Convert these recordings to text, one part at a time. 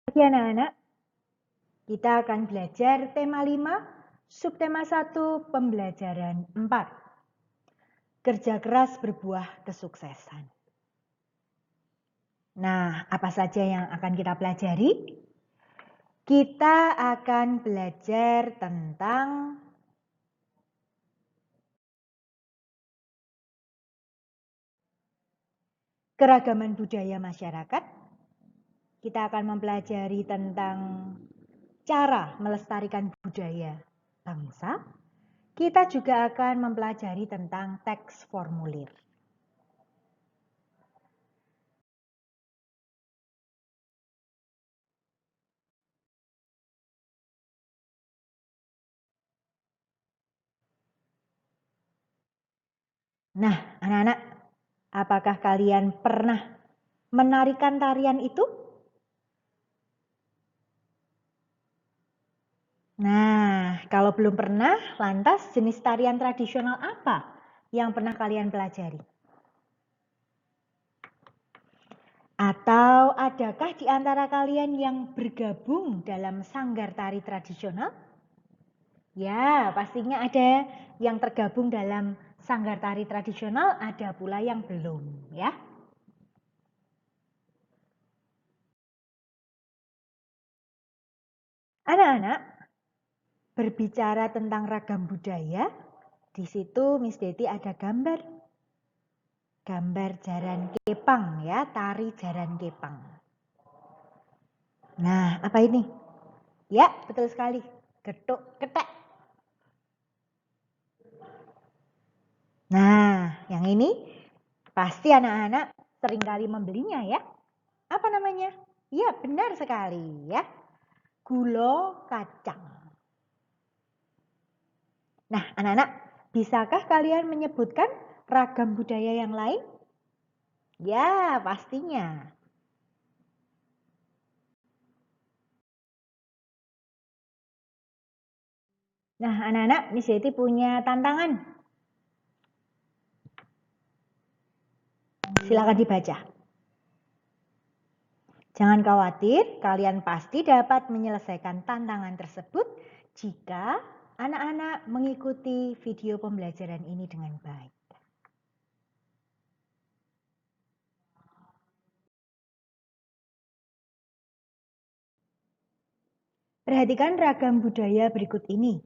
Oke anak-anak, kita akan belajar tema 5, subtema 1, pembelajaran 4. Kerja keras berbuah kesuksesan. Nah, apa saja yang akan kita pelajari? Kita akan belajar tentang keragaman budaya masyarakat. Kita akan mempelajari tentang cara melestarikan budaya bangsa. Kita juga akan mempelajari tentang teks formulir. Nah, anak-anak, apakah kalian pernah menarikan tarian itu? Nah, kalau belum pernah, lantas jenis tarian tradisional apa yang pernah kalian pelajari? Atau adakah di antara kalian yang bergabung dalam sanggar tari tradisional? Ya, pastinya ada yang tergabung dalam sanggar tari tradisional, ada pula yang belum, ya. Anak-anak, berbicara tentang ragam budaya, di situ Miss Deti ada gambar jaran kepang ya, tari jaran kepang. Nah, apa ini? Ya, betul sekali. Getuk ketek. Nah, yang ini pasti anak-anak seringkali membelinya ya. Apa namanya? Ya, benar sekali ya. Gulo kacang. Nah, anak-anak, bisakah kalian menyebutkan ragam budaya yang lain? Ya, pastinya. Nah, anak-anak, Miss Yeti punya tantangan. Silakan dibaca. Jangan khawatir, kalian pasti dapat menyelesaikan tantangan tersebut jika anak-anak mengikuti video pembelajaran ini dengan baik. Perhatikan ragam budaya berikut ini.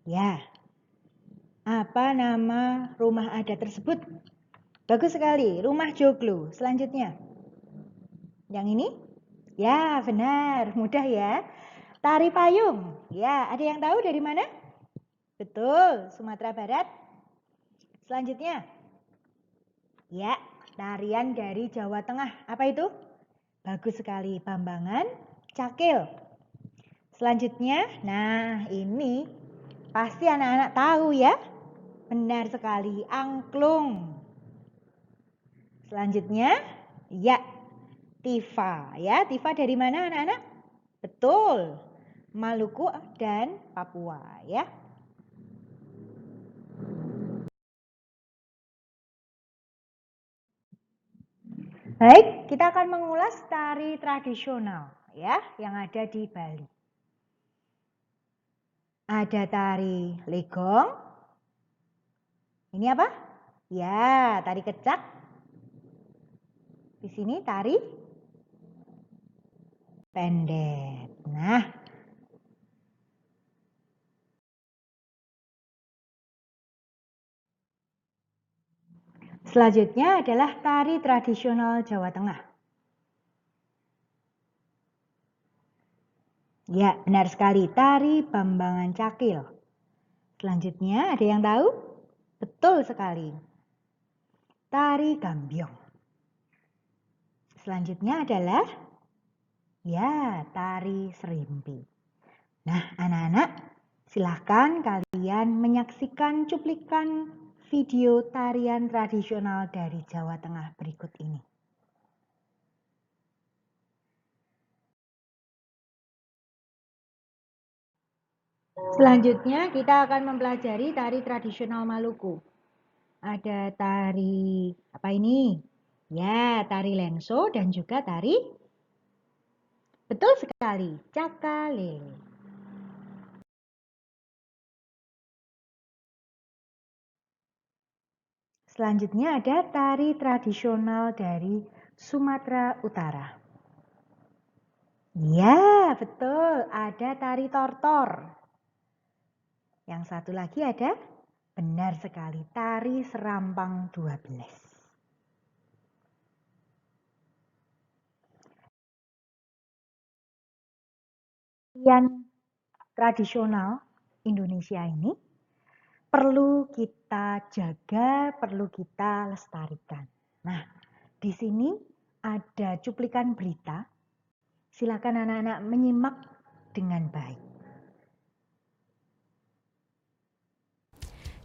Ya, apa nama rumah adat tersebut? Bagus sekali, rumah joglo. Selanjutnya, yang ini? Ya, benar, mudah ya. Tari payung. Ya, ada yang tahu dari mana? Betul, Sumatera Barat. Selanjutnya, ya, tarian dari Jawa Tengah. Apa itu? Bagus sekali, Bambangan Cakil. Selanjutnya, nah ini pasti anak-anak tahu ya. Benar sekali, angklung. Selanjutnya, ya, Tifa. Ya, Tifa dari mana anak-anak? Betul, Maluku dan Papua ya. Baik, kita akan mengulas tari tradisional ya yang ada di Bali. Ada tari legong. Ini apa? Ya, tari kecak. Di sini tari pendek. Nah, selanjutnya adalah tari tradisional Jawa Tengah. Ya, benar sekali, tari Bambangan Cakil. Selanjutnya, ada yang tahu? Betul sekali. Tari Gambyong. Selanjutnya adalah ya, tari Serimpi. Nah, anak-anak, silahkan kalian menyaksikan cuplikan video tarian tradisional dari Jawa Tengah berikut ini. Selanjutnya kita akan mempelajari tari tradisional Maluku. Ada tari apa ini? Ya, tari lenso dan juga tari Betul sekali, Cakalele. Selanjutnya ada tari tradisional dari Sumatera Utara. Ya, betul. Ada tari tortor. Yang satu lagi ada, benar sekali, tari serampang 12. Tarian tradisional Indonesia ini perlu kita jaga, perlu kita lestarikan. Nah, di sini ada cuplikan berita. Silakan anak-anak menyimak dengan baik.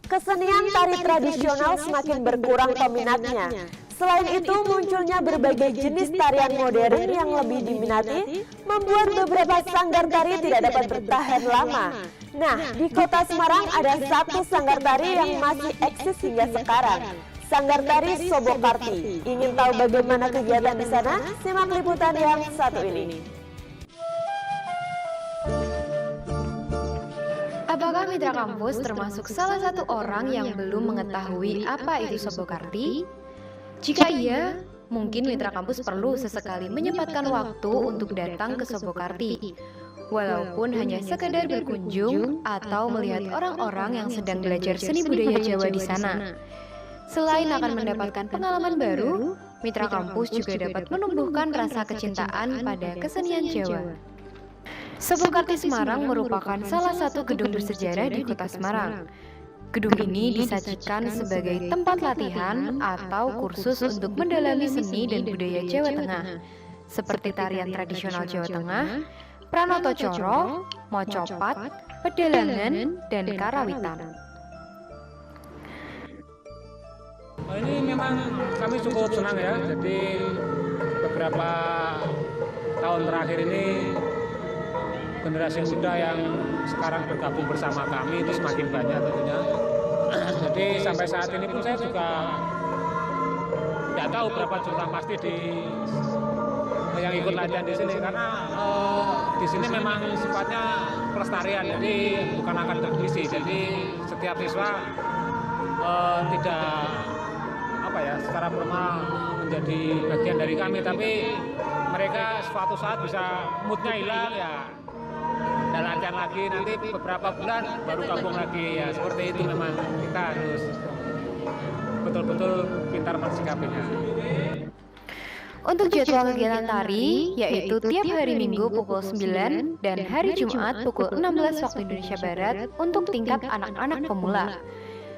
Kesenian tari tradisional semakin berkurang peminatnya. Selain itu, munculnya berbagai jenis tarian modern yang lebih diminati, membuat beberapa sanggar tari tidak dapat bertahan lama. Nah, di kota Semarang ada satu sanggar tari yang masih eksis hingga sekarang. Sanggar Tari Sobokarti. Ingin tahu bagaimana kegiatan di sana? Simak liputan yang satu ini. Apakah mitra kampus termasuk salah satu orang yang belum mengetahui apa itu Sobokarti? Jika iya, mungkin mitra kampus perlu sesekali menyempatkan waktu untuk datang ke Sobokarti. Walaupun hanya sekedar berkunjung atau melihat orang-orang yang sedang belajar seni budaya Jawa di sana. Selain akan mendapatkan pengalaman baru, mitra kampus juga dapat menumbuhkan rasa kecintaan pada kesenian Jawa. Sobokarti Semarang merupakan salah satu gedung bersejarah di kota Semarang. Gedung ini disajikan sebagai tempat latihan atau kursus untuk mendalami seni dan budaya Jawa Tengah, seperti tarian tradisional Jawa Tengah, Pranoto Coro, Mocopat, Pedalangan, dan Karawitan. Ini memang kami cukup senang ya, jadi beberapa tahun terakhir ini generasi muda yang sekarang bergabung bersama kami itu semakin banyak tentunya. Jadi sampai saat ini pun saya juga tidak tahu berapa jumlah pasti yang ikut latihan di sini, karena di sini memang sifatnya pelestarian, jadi bukan akademisi. Jadi setiap siswa tidak secara formal menjadi bagian dari kami, tapi mereka suatu saat bisa moodnya hilang ya, dan latihan lagi, nanti beberapa bulan baru gabung lagi ya, seperti itu. Memang kita harus betul-betul pintar mensikapinya. Untuk jadwal kegiatan tari, yaitu tiap hari Minggu pukul 9 dan hari Jumat pukul 16 waktu Indonesia Barat untuk tingkat anak-anak pemula.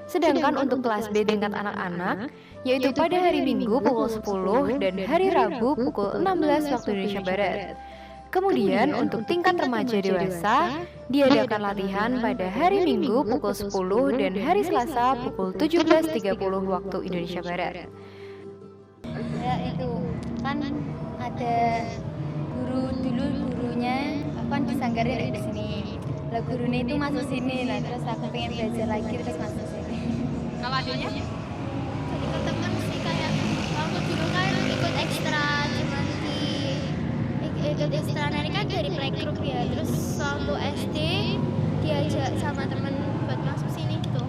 Sedangkan untuk kelas B tingkat anak-anak, yaitu pada hari Minggu pukul 10 dan hari Rabu pukul 16 waktu Indonesia Barat. Kemudian untuk tingkat remaja dewasa, diadakan latihan pada hari Minggu pukul 10 dan hari Selasa pukul 17.30 waktu Indonesia Barat. Ya itu, kan ada gurunya kan disanggarin di sini. Lah gurunya itu masuk sini, lah terus aku pengen belajar lagi terus masuk sini. Kalau adanya? Ikut temen sih, kayak waktu dulu kan ikut ekstra, cuman ikut ekstra nari kan dari playgroup ya. Terus waktu SD diajak sama temen buat masuk sini gitu.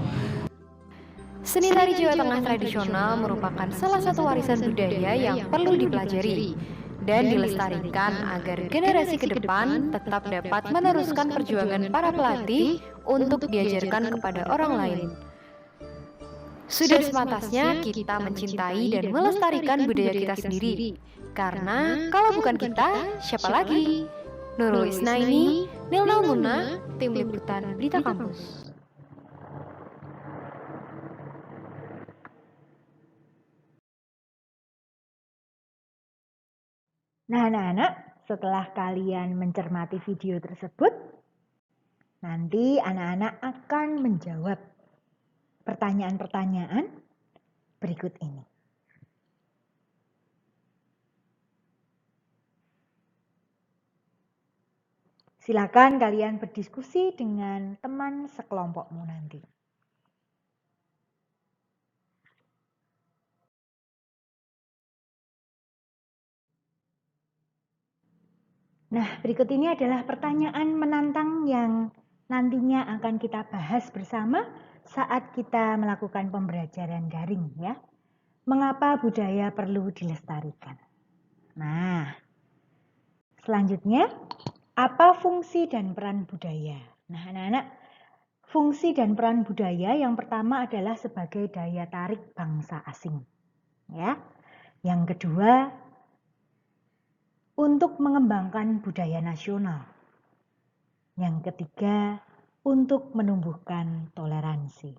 Seni tari Jawa Tengah tradisional merupakan salah satu warisan budaya yang perlu dipelajari dan dilestarikan agar generasi ke depan tetap dapat meneruskan perjuangan para pelatih untuk diajarkan kepada orang lain. Sudah sepantasnya kita mencintai dan melestarikan budaya kita sendiri, karena kalau bukan kita, siapa lagi? Nurul Isnaini, Nilnal Muna, Tim Liputan Berita Kampus. Nah, anak-anak, setelah kalian mencermati video tersebut, nanti anak-anak akan menjawab pertanyaan-pertanyaan berikut ini. Silakan kalian berdiskusi dengan teman sekelompokmu nanti. Nah, berikut ini adalah pertanyaan menantang yang nantinya akan kita bahas bersama saat kita melakukan pembelajaran daring ya. Mengapa budaya perlu dilestarikan? Nah, selanjutnya, apa fungsi dan peran budaya? Nah, anak-anak, fungsi dan peran budaya yang pertama adalah sebagai daya tarik bangsa asing. Ya. Yang kedua, untuk mengembangkan budaya nasional. Yang ketiga, untuk menumbuhkan toleransi.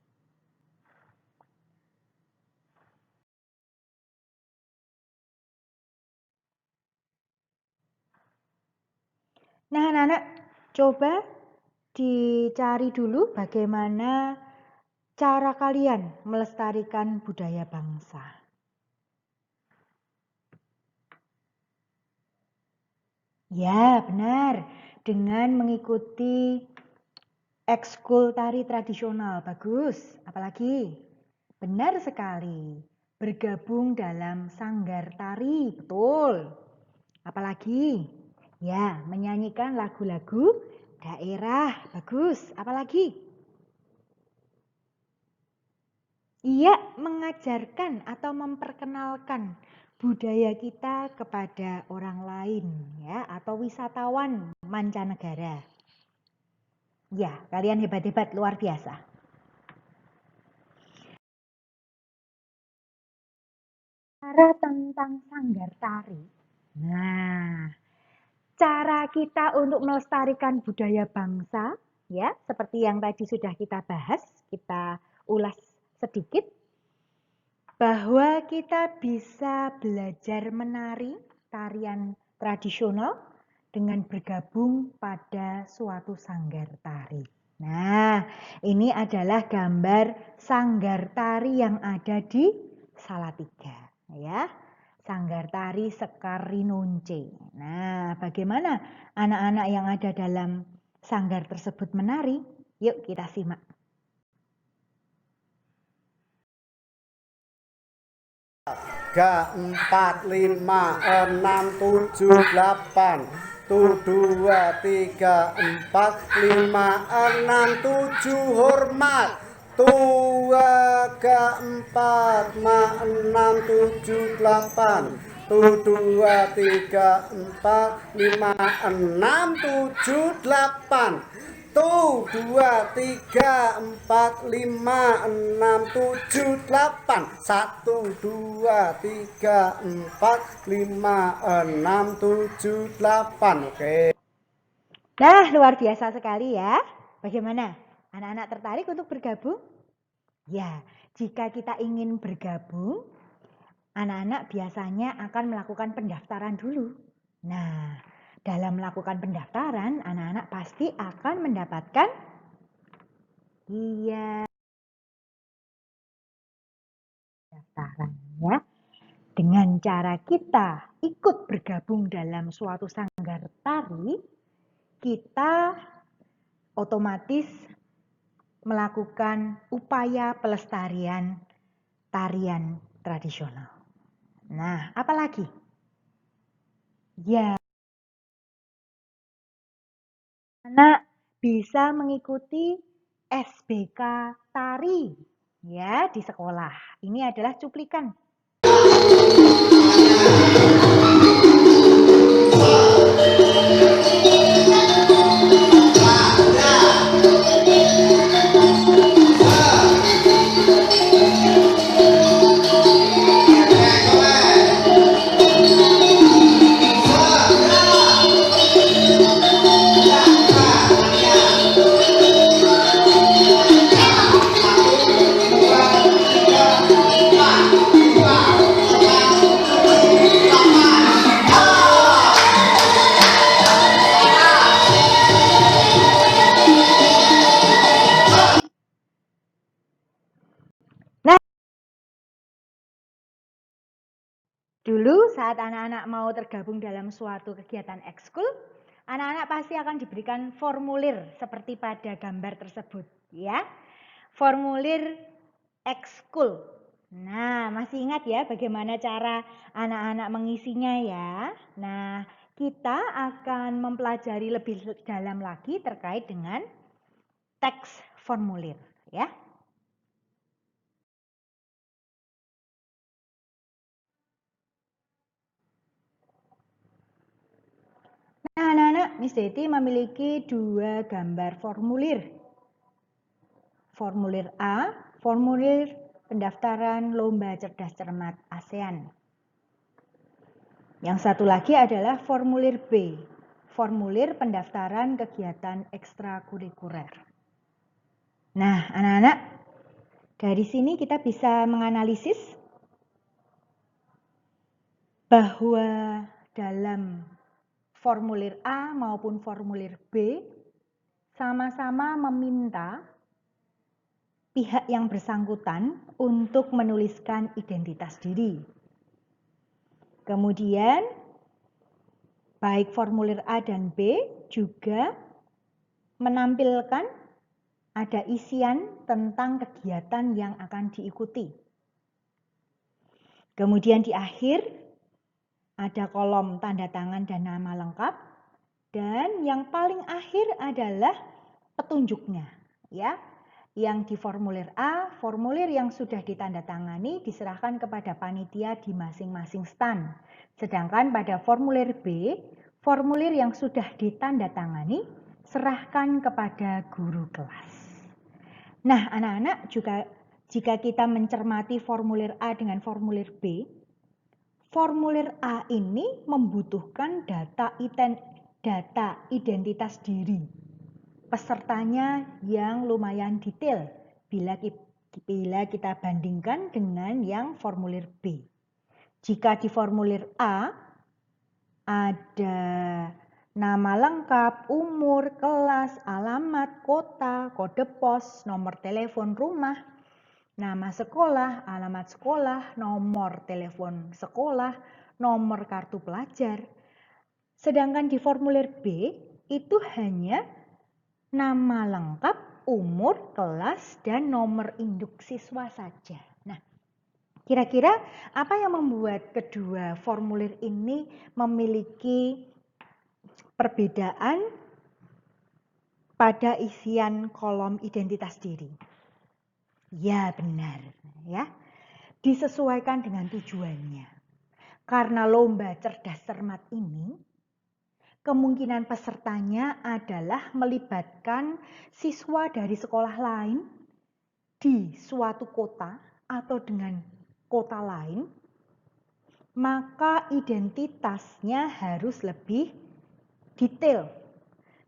Nah, anak-anak, coba dicari dulu bagaimana cara kalian melestarikan budaya bangsa. Ya, benar. Dengan mengikuti ekskul tari tradisional. Bagus. Apalagi? Benar sekali. Bergabung dalam sanggar tari. Betul. Apalagi? Ya, menyanyikan lagu-lagu daerah. Bagus. Apalagi? Ia mengajarkan atau memperkenalkan budaya kita kepada orang lain ya atau wisatawan mancanegara. Ya, kalian hebat-hebat luar biasa. Cara tentang sanggar tari. Nah, cara kita untuk melestarikan budaya bangsa ya, seperti yang tadi sudah kita bahas, kita ulas sedikit bahwa kita bisa belajar menari tarian tradisional dengan bergabung pada suatu sanggar tari. Nah, ini adalah gambar sanggar tari yang ada di Salatiga, ya. Sanggar tari Sekar Rinunce. Nah, bagaimana anak-anak yang ada dalam sanggar tersebut menari? Yuk kita simak. 3, 4, 5, 6, 7, 8. 1, 2, 3, 4, 5, 6, 7. Hormat. 2, 4, 6, 7, 8. 1, 2, 3, 4, 5, 6, 7, 8. 1, 2, 3, 4, 5, 6, 7, 8. 1, 2, 3, 4, 5, 6, 7, 8. Oke. Nah, luar biasa sekali ya. Bagaimana? Anak-anak tertarik untuk bergabung? Ya, jika kita ingin bergabung, anak-anak biasanya akan melakukan pendaftaran dulu. Nah, dalam melakukan pendaftaran, anak-anak pasti akan mendapatkan pendaftaran ya. Dengan cara kita ikut bergabung dalam suatu sanggar tari, kita otomatis melakukan upaya pelestarian tarian tradisional. Nah, apalagi? Ya, anak bisa mengikuti SBK tari ya di sekolah. Ini adalah cuplikan. Dulu saat anak-anak mau tergabung dalam suatu kegiatan ekskul, anak-anak pasti akan diberikan formulir seperti pada gambar tersebut, ya. Formulir ekskul. Nah, masih ingat ya bagaimana cara anak-anak mengisinya ya? Nah, kita akan mempelajari lebih dalam lagi terkait dengan teks formulir, ya. Nah, anak-anak, Miss Deti memiliki 2 gambar formulir. Formulir A, formulir pendaftaran lomba cerdas cermat ASEAN. Yang satu lagi adalah formulir B, formulir pendaftaran kegiatan ekstrakurikuler. Nah, anak-anak, dari sini kita bisa menganalisis bahwa dalam formulir A maupun formulir B sama-sama meminta pihak yang bersangkutan untuk menuliskan identitas diri. Kemudian, baik formulir A dan B juga menampilkan ada isian tentang kegiatan yang akan diikuti. Kemudian di akhir ada kolom tanda tangan dan nama lengkap, dan yang paling akhir adalah petunjuknya, ya. Yang di formulir A, formulir yang sudah ditandatangani diserahkan kepada panitia di masing-masing stand. Sedangkan pada formulir B, formulir yang sudah ditandatangani serahkan kepada guru kelas. Nah, anak-anak, juga jika kita mencermati formulir A dengan formulir B, formulir A ini membutuhkan data identitas diri pesertanya yang lumayan detail bila kita bandingkan dengan yang formulir B. Jika di formulir A ada nama lengkap, umur, kelas, alamat, kota, kode pos, nomor telepon rumah, nama sekolah, alamat sekolah, nomor telepon sekolah, nomor kartu pelajar. Sedangkan di formulir B itu hanya nama lengkap, umur, kelas, dan nomor induk siswa saja. Nah, kira-kira apa yang membuat kedua formulir ini memiliki perbedaan pada isian kolom identitas diri? Ya, benar, ya. Disesuaikan dengan tujuannya. Karena lomba cerdas cermat ini kemungkinan pesertanya adalah melibatkan siswa dari sekolah lain di suatu kota atau dengan kota lain, maka identitasnya harus lebih detail.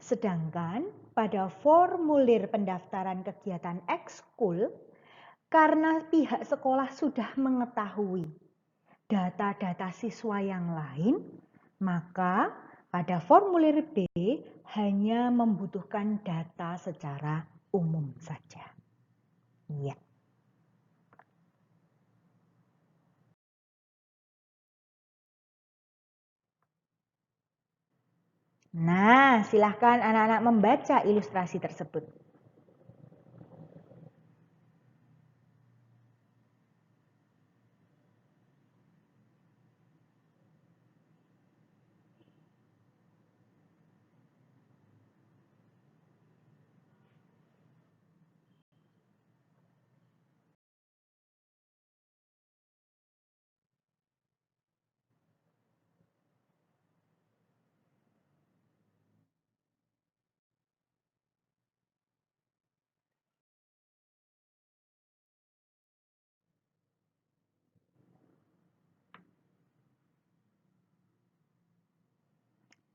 Sedangkan pada formulir pendaftaran kegiatan ekskul, karena pihak sekolah sudah mengetahui data-data siswa yang lain, maka pada formulir B hanya membutuhkan data secara umum saja. Ya. Nah, silahkan anak-anak membaca ilustrasi tersebut.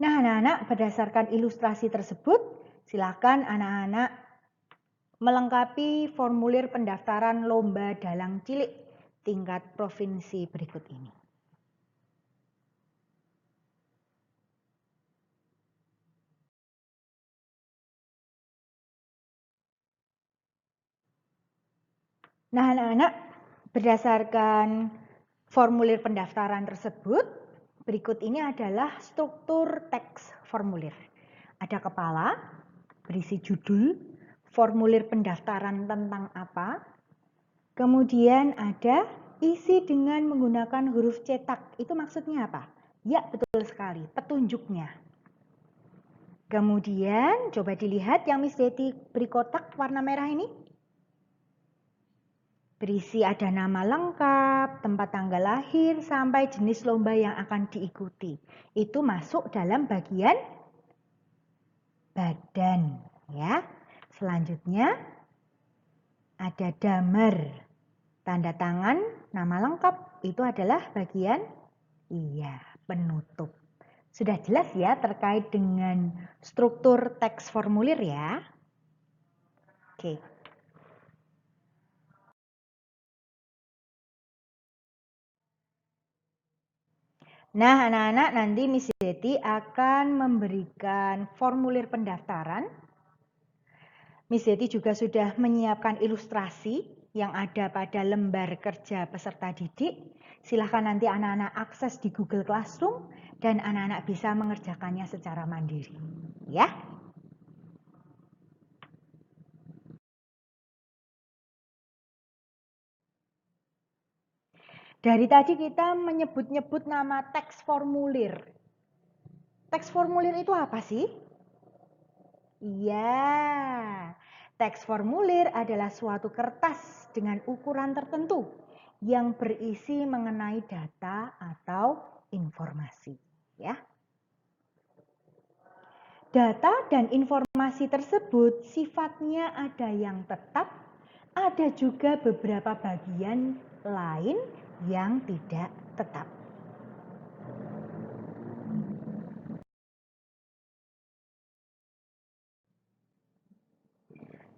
Nah, anak-anak, berdasarkan ilustrasi tersebut, silakan anak-anak melengkapi formulir pendaftaran lomba dalang cilik tingkat provinsi berikut ini. Nah, anak-anak, berdasarkan formulir pendaftaran tersebut, berikut ini adalah struktur teks formulir. Ada kepala, berisi judul, formulir pendaftaran tentang apa. Kemudian ada isi dengan menggunakan huruf cetak. Itu maksudnya apa? Ya, betul sekali, petunjuknya. Kemudian coba dilihat yang Miss Deti beri kotak warna merah ini. Berisi ada nama lengkap, tempat tanggal lahir, sampai jenis lomba yang akan diikuti. Itu masuk dalam bagian badan, ya. Selanjutnya ada damar, tanda tangan, nama lengkap, itu adalah bagian penutup. Sudah jelas ya terkait dengan struktur teks formulir ya. Oke. Nah, anak-anak, nanti Miss Deti akan memberikan formulir pendaftaran. Miss Deti juga sudah menyiapkan ilustrasi yang ada pada lembar kerja peserta didik. Silahkan nanti anak-anak akses di Google Classroom dan anak-anak bisa mengerjakannya secara mandiri. Ya. Dari tadi kita menyebut-nyebut nama teks formulir. Teks formulir itu apa sih? Iya, teks formulir adalah suatu kertas dengan ukuran tertentu yang berisi mengenai data atau informasi. Ya. Data dan informasi tersebut sifatnya ada yang tetap, ada juga beberapa bagian lain yang tidak tetap.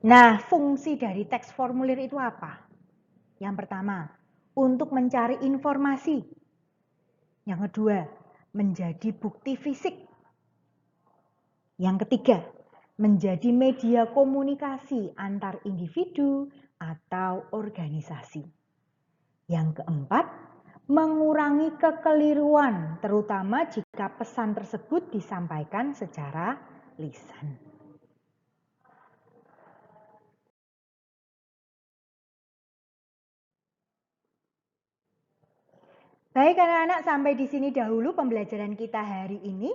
Nah, fungsi dari teks formulir itu apa? Yang pertama, untuk mencari informasi. Yang kedua, menjadi bukti fisik. Yang ketiga, menjadi media komunikasi antar individu atau organisasi. Yang keempat, mengurangi kekeliruan, terutama jika pesan tersebut disampaikan secara lisan. Baik anak-anak, sampai di sini dahulu pembelajaran kita hari ini.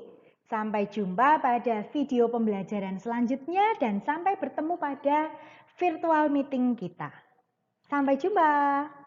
Sampai jumpa pada video pembelajaran selanjutnya dan sampai bertemu pada virtual meeting kita. Sampai jumpa.